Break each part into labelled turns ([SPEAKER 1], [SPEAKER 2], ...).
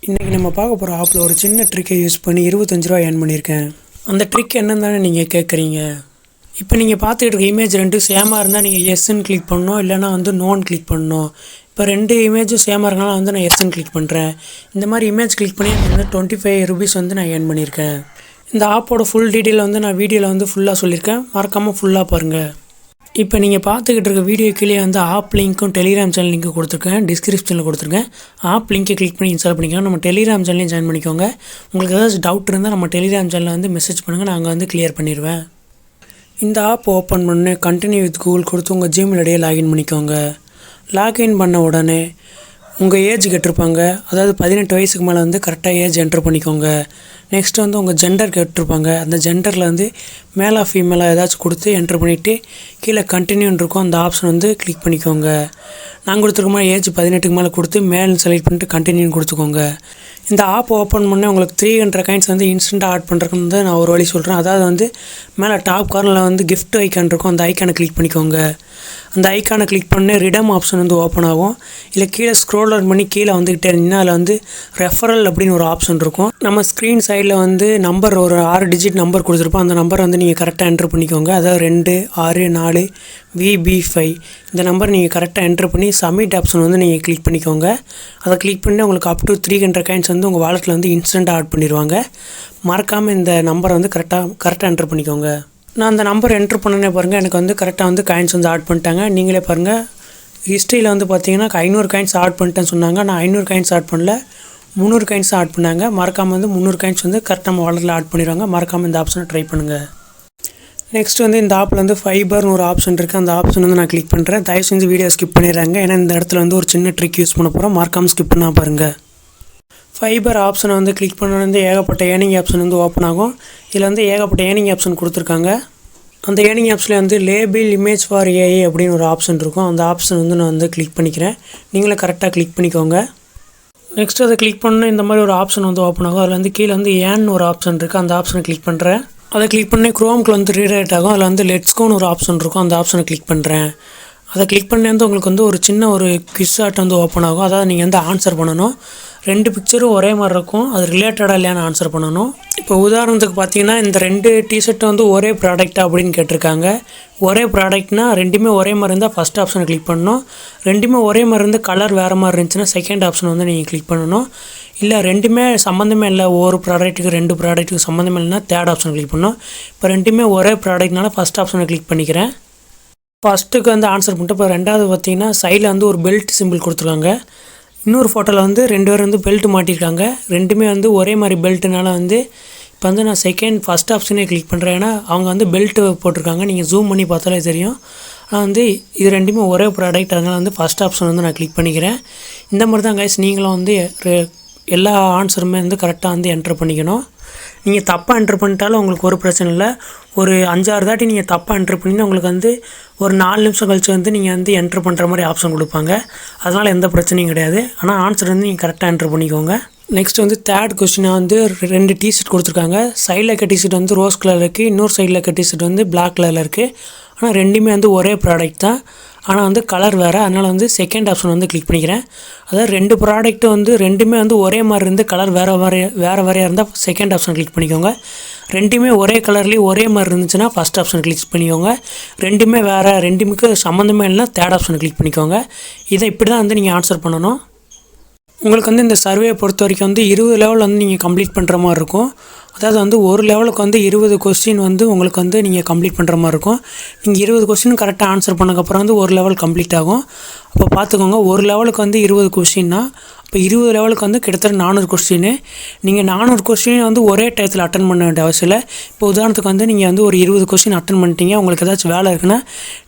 [SPEAKER 1] இன்றைக்கி நம்ம பார்க்க போகிற ஆப்பில் ஒரு சின்ன ட்ரிக்கை யூஸ் பண்ணி 25 ரூபா ஏர்ன் பண்ணியிருக்கேன். அந்த ட்ரிக் என்னன்னு தானே நீங்கள் கேட்குறீங்க. இப்போ நீங்கள் பார்த்துக்கிட்டு இருக்க இமேஜ் ரெண்டும் சேமாக இருந்தால் நீங்கள் எஸ்ன்னு கிளிக் பண்ணணும், இல்லைனா நோன் கிளிக் பண்ணணும். இப்போ 2 இமேஜும் சேமாக இருக்கனால நான் எஸ்ன்னு கிளிக் பண்ணுறேன். இந்த மாதிரி இமேஜ் கிளிக் பண்ணி எனக்கு 25 ரூபீஸ் நான் ஏர்ன் பண்ணியிருக்கேன். இந்த ஆப்போட ஃபுல் டீட்டெயில் நான் வீடியோவில் ஃபுல்லாக சொல்லியிருக்கேன். மறக்காமல் ஃபுல்லாக பாருங்கள். இப்போ நீங்கள் பார்த்துக்கிட்டு இருக்க வீடியோ கீழே ஆப் லிங்க்கும் டெலிகிராம் சேனல் லிங்க்கு கொடுத்துருக்கேன், டிஸ்கிரிப்ஷனில் கொடுத்துருக்கேன். ஆப் லிங்க்கை கிளிக் பண்ணி இன்ஸ்டால் பண்ணிக்கோங்க. நம்ம டெலிகிராம் சேனலையும் ஜாயின் பண்ணிக்கோங்க. உங்களுக்கு ஏதாச்சும் டவுட் இருந்தால் நம்ம டெலிகிராம் சேனலில் மெசேஜ் பண்ணுங்கள், நாங்கள் கிளியர் பண்ணிடுவேன். இந்த ஆப் ஓப்பன் பண்ணி கண்டினியூ வித் கூகுள் கொடுத்து உங்கள் ஜிமெயில் ஐடியை லாகின் பண்ணிக்கோங்க. லாகின் பண்ண உடனே உங்கள் ஏஜ் கேட்டிருப்பாங்க, அதாவது 18 வயசுக்கு மேலே கரெக்டாக ஏஜ் என்ட்ரு பண்ணிக்கோங்க. நெக்ஸ்ட்டு உங்கள் ஜெண்டர் கேட்டிருப்பாங்க, அந்த ஜெண்டரில் மேலா ஃபீமேலாக ஏதாச்சும் கொடுத்து என்ட்ரு பண்ணிவிட்டு கீழே கண்டினியூன்னு இருக்கும், அந்த ஆப்ஷன் கிளிக் பண்ணிக்கோங்க. நான் கொடுத்துருக்க மாதிரி ஏஜ் 18க்கு மேலே கொடுத்து மேல் செலக்ட் பண்ணிட்டு கண்டினியூன்னு கொடுத்துக்கோங்க. இந்த ஆப் ஓப்பன் பண்ணி உங்களுக்கு 300 காயின்ஸ் இன்ஸ்டண்ட்டாக ஆட் பண்ணுறதுக்கு நான் ஒரு வழி சொல்கிறேன். அதாவது மேலே டாப் கார்னரில் கிஃப்ட் ஐக்கான் இருக்கும், அந்த ஐக்கானை கிளிக் பண்ணிக்கோங்க. அந்த ஐக்கானை கிளிக் பண்ணி ரிடம் ஆப்ஷன் ஓப்பன் ஆகும். இல்லை கீழே ஸ்க்ரோலர் பண்ணி கீழே வந்துக்கிட்டே இருந்தீங்கன்னா அதில் ரெஃபரல் அப்படின்னு ஒரு ஆப்ஷன் இருக்கும். நம்ம ஸ்க்ரீன் சைடில் நம்பர் ஒரு 6 டிஜிட் நம்பர் கொடுத்துருப்போம். அந்த நம்பர் நீங்கள் கரெக்டாக என்ட்ரு பண்ணிக்கோங்க. அதாவது 2664VB5 இந்த நம்பர் நீங்கள் கரெக்டாக என்ட்ரு பண்ணி சப்மிட் ஆப்ஷன் நீங்கள் கிளிக் பண்ணிக்கோங்க. அதை கிளிக் பண்ணி உங்களுக்கு அப் டு 300 காயின்ஸ் உங்கள் வாலெட்டில் இன்ஸ்டண்ட்டாக ஆட் பண்ணிடுவாங்க. மறக்காமல் இந்த நம்பரை கரெக்டாக என்ட்ரு பண்ணிக்கோங்க. நான் அந்த நம்பர் என்ட்ரு பண்ணனே பாருங்கள், எனக்கு கரெக்டாக காயின்ஸ் ஆட் பண்ணிட்டாங்க. நீங்களே பாருங்கள், ஹிஸ்ட்ரியில் பார்த்தீங்கன்னா 500 காயின்ஸ் ஆட் பண்ணிட்டேன்னு சொன்னாங்க. நான் 500 காயின்ஸ் ஆட் பண்ணல, 300 காயின்ஸ் ஆட் பண்ணாங்க. மறக்காமல் 300 காயின்ஸ் கரெக்டாக நம்ம வாலெட்டில் ஆட் பண்ணிடுவாங்க. மறக்காமல் இந்த ஆப்ஷனை ட்ரை பண்ணுங்கள். நெக்ஸ்ட் இந்த ஆப்பில் ஃபைபர்னு ஒரு ஆப்ஷன் இருக்குது, அந்த ஆப்ஷன் நான் கிளிக் பண்ணுறேன். தயவு செஞ்சு வீடியோ ஸ்கிப் பண்ணிடுறாங்க, ஏன்னா இந்த இடத்துல ஒரு சின்ன ட்ரிக் யூஸ் பண்ண போகிறோம். மறக்காமல் ஸ்கிப் பண்ணால் பாருங்கள். ஃபைபர் ஆப்ஷனை கிளிக் பண்ண ஏகப்பட்ட ஏர்னிங் ஆப்ஷன் ஓப்பன் ஆகும். இதில் ஏகப்பட்ட ஏர்னிங் ஆப்ஷன் கொடுத்துருக்காங்க. அந்த ஏர்னிங் ஆப்ஷனில் லேபிள் இமேஜ் ஃபார் ஏஐ அப்படின்னு ஒரு ஆப்ஷன் இருக்கும். அந்த ஆப்ஷன் நான் கிளிக் பண்ணிக்கிறேன். நீங்களும் கரெக்டாக கிளிக் பண்ணிக்கோங்க. நெக்ஸ்ட் அதை கிளிக் பண்ண இந்த மாதிரி ஒரு ஆப்ஷன் ஓப்பன் ஆகும். அதில் கீழே ஏன்னு ஒரு ஆப்ஷன் இருக்குது, அந்த ஆப்ஷனை கிளிக் பண்ணுறேன். அதை கிளிக் பண்ணி குரோம்க்கு ரீரைட் ஆகும். அதில் லெட்ஸ்கோன்னு ஒரு ஆப்ஷன் இருக்கும், அந்த ஆப்ஷனை கிளிக் பண்ணுறேன். அதை கிளிக் பண்ணி உங்களுக்கு ஒரு சின்ன ஒரு குவிஸ் ஆட் ஓப்பன் ஆகும். அதாவது நீங்கள் ஆன்சர் பண்ணணும். 2 பிக்சரும் ஒரே மாதிரி இருக்கும், அது ரிலேட்டடாக இல்லையான்னு ஆன்சர் பண்ணணும். இப்போ உதாரணத்துக்கு பார்த்தீங்கன்னா இந்த 2 டிஷர்ட் ஒரே ப்ராடக்ட்டா அப்படின்னு கேட்டிருக்காங்க. ஒரே ப்ராடக்ட்னா ரெண்டுமே ஒரே மாதிரி இருந்தால் ஃபஸ்ட் ஆப்ஷனை கிளிக் பண்ணணும். ரெண்டுமே ஒரே மாதிரி இருந்து கலர் வேறு மாதிரி இருந்துச்சுன்னா செகண்ட் ஆப்ஷன் நீங்கள் கிளிக் பண்ணணும். இல்லை ரெண்டுமே சம்மந்தமே இல்லை, ஒரு ப்ராடக்ட்டுக்கு 2 ப்ராடக்ட்டுக்கு சம்மந்தமே இல்லைன்னா தேர்ட் ஆப்ஷன் கிளிக் பண்ணணும். இப்போ ரெண்டுமே ஒரே ப்ராடக்ட்னால ஃபஸ்ட் ஆப்ஷனை கிளிக் பண்ணிக்கிறேன். ஃபஸ்ட்டுக்கு ஆன்சர் பண்ணிட்டு இப்போ ரெண்டாவது பார்த்தீங்கன்னா சைடில் ஒரு பெல்ட் சிம்பிள் கொடுத்துருக்காங்க. இன்னொரு ஃபோட்டோவில் 2 பேர் பெல்ட் மாட்டியிருக்காங்க. ரெண்டுமே ஒரே மாதிரி பெல்ட்டுனால இப்போ நான் ஃபஸ்ட் ஆப்ஷனே கிளிக் பண்ணுறேன். ஏன்னா அவங்க பெல்ட் போட்டிருக்காங்க, நீங்கள் ஜூம் பண்ணி பார்த்தாலே தெரியும். ஆனால் இது ரெண்டுமே ஒரே ப்ராடக்ட், அதனால் ஃபஸ்ட் ஆப்ஷன் நான் கிளிக் பண்ணிக்கிறேன். இந்த மாதிரி தான் கைஸ் நீங்களும் எல்லா ஆன்சருமே கரெக்டாக என்ட்ரு பண்ணிக்கணும். நீங்கள் தப்பாக என்ட்ரு பண்ணிட்டாலும் உங்களுக்கு ஒரு பிரச்சனை இல்லை. ஒரு 5-6 தாட்டி நீங்கள் தப்பாக என்ட்ரு பண்ணிங்கன்னா உங்களுக்கு ஒரு 4 நிமிஷம் கழிச்சு நீங்கள் என்ட்ரு பண்ணுற மாதிரி ஆப்ஷன் கொடுப்பாங்க. அதனால் எந்த பிரச்சனையும் கிடையாது. ஆனால் ஆன்சர் நீங்கள் கரெக்டாக என்ட்ரு பண்ணிக்கோங்க. நெக்ஸ்ட் தேர்ட் கொஸ்டினாக 2 டிஷர்ட் கொடுத்துருக்காங்க. சைடில் இருக்க டிஷர்ட் ரோஸ் கலரில் இருக்குது, இன்னொரு சைடில் இருக்க டிஷர்ட் பிளாக் கலரில் இருக்குது. ஆனால் ரெண்டுமே ஒரே ப்ராடக்ட் தான், ஆனால் கலர் வேறு. அதனால் செகண்ட் ஆப்ஷன் கிளிக் பண்ணிக்கிறேன். அதாவது 2 ப்ராடக்ட்டு ரெண்டுமே ஒரே மாதிரி இருந்து கலர் வேறு வேறையாக இருந்தால் செகண்ட் ஆப்ஷன் கிளிக் பண்ணிக்கோங்க. ரெண்டுமே ஒரே கலர்லேயும் ஒரே மாதிரி இருந்துச்சுன்னா ஃபஸ்ட் ஆப்ஷன் கிளிக் பண்ணிக்கோங்க. ரெண்டுமே வேறு, ரெண்டுமே சம்மந்தமே இல்லைனா தேர்ட் ஆப்ஷன் கிளிக் பண்ணிக்கோங்க. இதை இப்படி தான் நீங்கள் ஆன்சர் பண்ணணும். உங்களுக்கு இந்த சர்வே பொறுத்த வரைக்கும் 20 லெவல் நீங்கள் கம்ப்ளீட் பண்ணுற மாதிரி இருக்கும். அதாவது ஒரு லெவலுக்கு 20 கொஸ்டின் உங்களுக்கு நீங்கள் கம்ப்ளீட் பண்ணுற மாதிரி இருக்கும். நீங்கள் 20 கொஸ்டின் கரெக்டாக ஆன்சர் பண்ணக்கப்புறம் ஒரு லெவல் கம்ப்ளீட் ஆகும். அப்போ பார்த்துக்கோங்க, ஒரு லெவலுக்கு 20 கொஸ்டின்னா இப்போ 20 லெவலுக்கு கிட்டத்தட்ட 400 கொஸ்டின். நீங்கள் 400 கொஸ்டின் ஒரே டயத்தில் அட்டன் பண்ண வேண்டிய அவசியம் இல்லை. இப்போ உதாரணத்துக்கு நீங்கள் ஒரு 20 கொஸ்டின் அட்டன் பண்ணிட்டீங்க, உங்களுக்கு ஏதாச்சும் வேலை இருக்குன்னா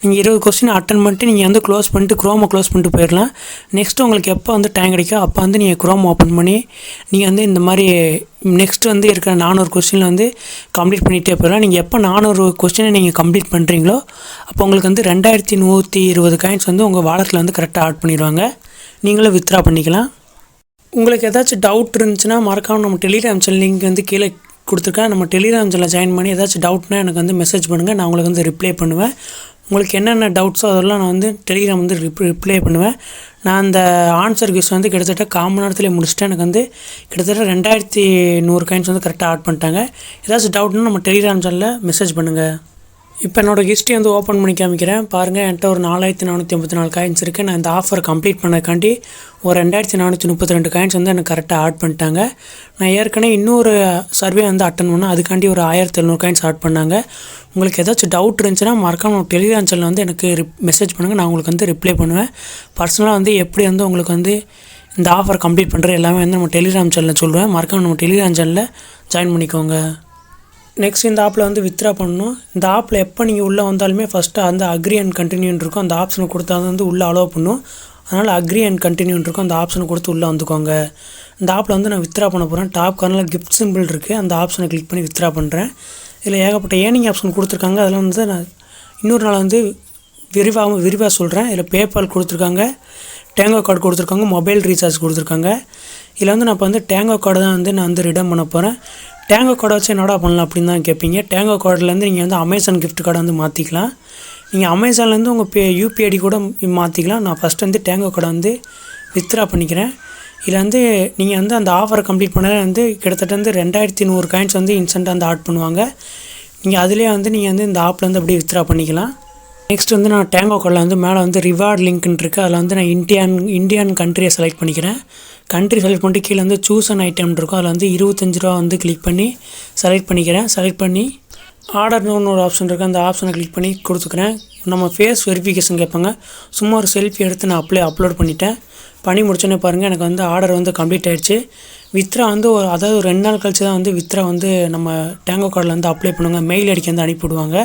[SPEAKER 1] நீங்கள் 20 கொஸ்டின் அட்டன் பண்ணிட்டு நீங்கள் க்ளோஸ் பண்ணிட்டு குரோமை க்ளோஸ் பண்ணிட்டு போயிடலாம். நெக்ஸ்ட்டு உங்களுக்கு எப்போ டைம் கிடைக்கும் அப்போ நீங்கள் குரோம் ஓப்பன் பண்ணி நீங்கள் இந்த மாதிரி நெக்ஸ்ட் இருக்கிற 400 கொஸ்டினில் கம்ப்ளீட் பண்ணிகிட்டே போயிடலாம். நீங்கள் எப்போ 400 கொஸ்டினை நீங்கள் கம்ப்ளீட் பண்ணுறீங்களோ அப்போ உங்களுக்கு 2120 காயின்ஸ் உங்கள் வாலெட்டில் கரெக்டாக ஆட் பண்ணிடுவாங்க. நீங்களும் வித்ட்ரா பண்ணிக்கலாம். உங்களுக்கு ஏதாச்சும் டவுட் இருந்துச்சுன்னா மறக்காமல் நம்ம டெலிகிராம் சேனல் லிங்க் கீழே கொடுத்துருக்கேன். நம்ம டெலிகிராம் சேனலில் ஜாயின் பண்ணி ஏதாச்சும் டவுட்னா எனக்கு மெசேஜ் பண்ணுங்கள், நான் உங்களுக்கு ரிப்ளை பண்ணுவேன். உங்களுக்கு என்னென்ன டவுட்ஸோ அதெல்லாம் நான் வந்து டெலிகிராம் வந்து ரிப்ளை பண்ணுவேன். நான் அந்த ஆன்சர் கிவ்ஸ் வந்து கிட்டத்தட்ட 1/4 மணி நேரத்துலேயே முடிச்சிட்டேன். எனக்கு வந்து கிட்டத்தட்ட 2100 காயின்ஸ் வந்து கரெக்டாக ஆட் பண்ணிட்டாங்க. ஏதாச்சும் டவுட்னா நம்ம டெலிகிராம் சேனலில் மெசேஜ் பண்ணுங்கள். இப்போ என்னோடய ஹிஸ்ட்ரி வந்து ஓப்பன் பண்ணி காமிக்கிறேன் பாருங்கள். என்கிட்ட ஒரு 4454 காயின்ஸ் இருக்குது. நான் இந்த ஆஃபர் கம்ப்ளீட் பண்ணக்காண்டி ஒரு 2432 காயின்ஸ் வந்து எனக்கு கரெக்டாக ஆட் பண்ணிட்டாங்க. நான் ஏற்கனவே இன்னொரு சர்வே வந்து அட்டன் பண்ணேன். அதுக்காண்டி ஒரு 1700 காயின்ஸ் ஆட் பண்ணாங்க. உங்களுக்கு ஏதாச்சும் டவுட் இருந்துச்சுன்னா மறக்காம டெலிகிராம் சேனலில் வந்து எனக்கு மெசேஜ் பண்ணுங்கள். நான் உங்களுக்கு வந்து ரிப்ளை பண்ணுவேன். பர்சனலாக வந்து எப்படி வந்து உங்களுக்கு வந்து இந்த ஆஃபர் கம்ப்ளீட் பண்ணுற எல்லாமே வந்து நம்ம டெலிகிராம் சேனலில் சொல்லுவேன். மறக்காம நம்ம டெலிகிராம் சேனலில் ஜாயின் பண்ணிக்கோங்க. நெக்ஸ்ட் இந்த ஆப்பில் வந்து வித்ட்ரா பண்ணணும். இந்த ஆப்பில் எப்போ நீங்கள் உள்ளே வந்தாலுமே ஃபஸ்ட்டு அந்த அக்ரி அண்ட் கண்டினியூன்னு இருக்கும். அந்த ஆப்ஷனை கொடுத்தா வந்து உள்ளே அலோவ் பண்ணும். அதனால் அக்ரி அண்ட் கண்டினியூன்னு இருக்கும். அந்த ஆப்ஷனை கொடுத்து உள்ளே வந்துக்கோங்க. இந்த ஆப்பில் வந்து நான் வித்ட்ரா பண்ண போகிறேன். டாப் கார்னரில் கிஃப்ட் சிம்பிள் இருக்குது. அந்த ஆப்ஷனை கிளிக் பண்ணி வித்ட்ரா பண்ணுறேன். இதில் ஏகப்பட்ட ஏர்னிங் ஆப்ஷன் கொடுத்துருக்காங்க. அதில் வந்து நான் இன்னொரு நாள் வந்து விரிவாக சொல்கிறேன். இதில் பேபால் கொடுத்துருக்காங்க, டேங்கோ கார்டு கொடுத்துருக்காங்க, மொபைல் ரீசார்ஜ் கொடுத்துருக்காங்க. இதில் வந்து நான் இப்போ வந்து டேங்கோ கார்டு தான் வந்து நான் வந்து ரிடம் பண்ண போகிறேன். டேங்கோ கார்டை வச்சு என்னடா பண்ணலாம் அப்படின்னு தான் கேட்பீங்க. டேங்கோ கார்டுலேருந்து நீங்கள் வந்து அமேசான் கிஃப்ட் கார்டை வந்து மாற்றிக்கலாம். நீங்கள் அமேசான்லேருந்து உங்கள் யூபிஐடி கூட மாற்றிக்கலாம். நான் ஃபஸ்ட்டு வந்து டேங்கோ கார்டை வந்து வித்ட்ரா பண்ணிக்கிறேன். இதில் வந்து நீங்கள் வந்து அந்த ஆஃபரை கம்ப்ளீட் பண்ண வந்து கிட்டத்தட்ட வந்து 2100 காயின்ஸ் வந்து இன்ஸ்டண்ட்டாக வந்து ஆட் பண்ணுவாங்க. நீங்கள் அதிலே வந்து நீங்கள் வந்து இந்த ஆப்பில் வந்து அப்படியே வித்ட்ரா பண்ணிக்கலாம். நெக்ஸ்ட் வந்து நான் டேங்கோ கார்டில் வந்து மேலே வந்து ரிவார்ட் லிங்க்னு இருக்குது. அதில் வந்து நான் இந்தியன் கண்ட்ரியை செலக்ட் பண்ணிக்கிறேன். கண்ட்ரி செலக்ட் பண்ணிட்டு கீழே வந்து சூஸ் அண்ட் ஐட்டம் இருக்கும். அதில் வந்து 25 ரூபா வந்து கிளிக் பண்ணி செலக்ட் பண்ணிக்கிறேன். செலக்ட் பண்ணி ஆர்டர்னு ஒரு ஆப்ஷன் இருக்குது. அந்த ஆப்ஷனை கிளிக் பண்ணி கொடுத்துக்கிறேன். நம்ம ஃபேஸ் வெரிஃபிகேஷன் கேட்பாங்க. சும்மா ஒரு செல்ஃபி எடுத்து நான் அப்லோட் பண்ணிட்டேன். பண்ணி முடிச்சோன்னே பாருங்கள் எனக்கு வந்து ஆர்டர் வந்து கம்ப்ளீட் ஆகிடுச்சு. வித்ட்ரா வந்து அதாவது ஒரு 2 நாள் கழிச்சு தான் வந்து வித்ட்ரா வந்து நம்ம டேங்கோ கார்டில் வந்து அப்ளை பண்ணுவாங்க. மெயில் ஐடிக்கு வந்து அனுப்பிவிடுவாங்க.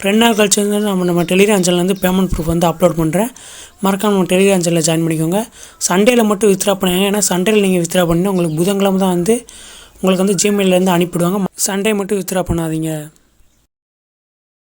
[SPEAKER 1] 2 நாள் கழிச்சு வந்து நம்ம டெலிகிராம் சேனலில் வந்து பேமெண்ட் ப்ரூஃப் வந்து அப்லோட் பண்ணுறேன். மறக்காம நம்ம டெலிகிராம் சேனலில் ஜாயின் பண்ணிக்கோங்க. சண்டேயில் மட்டும் வித்ட்ரா பண்ணுங்க. ஏன்னா சண்டேயில் நீங்கள் வித்ட்ரா பண்ணினா உங்களுக்கு புதன்கிழமை தான் வந்து உங்களுக்கு வந்து ஜிமெயிலேருந்து அனுப்பிவிடுவாங்க. சண்டே மட்டும் வித்ட்ரா பண்ணாதீங்க.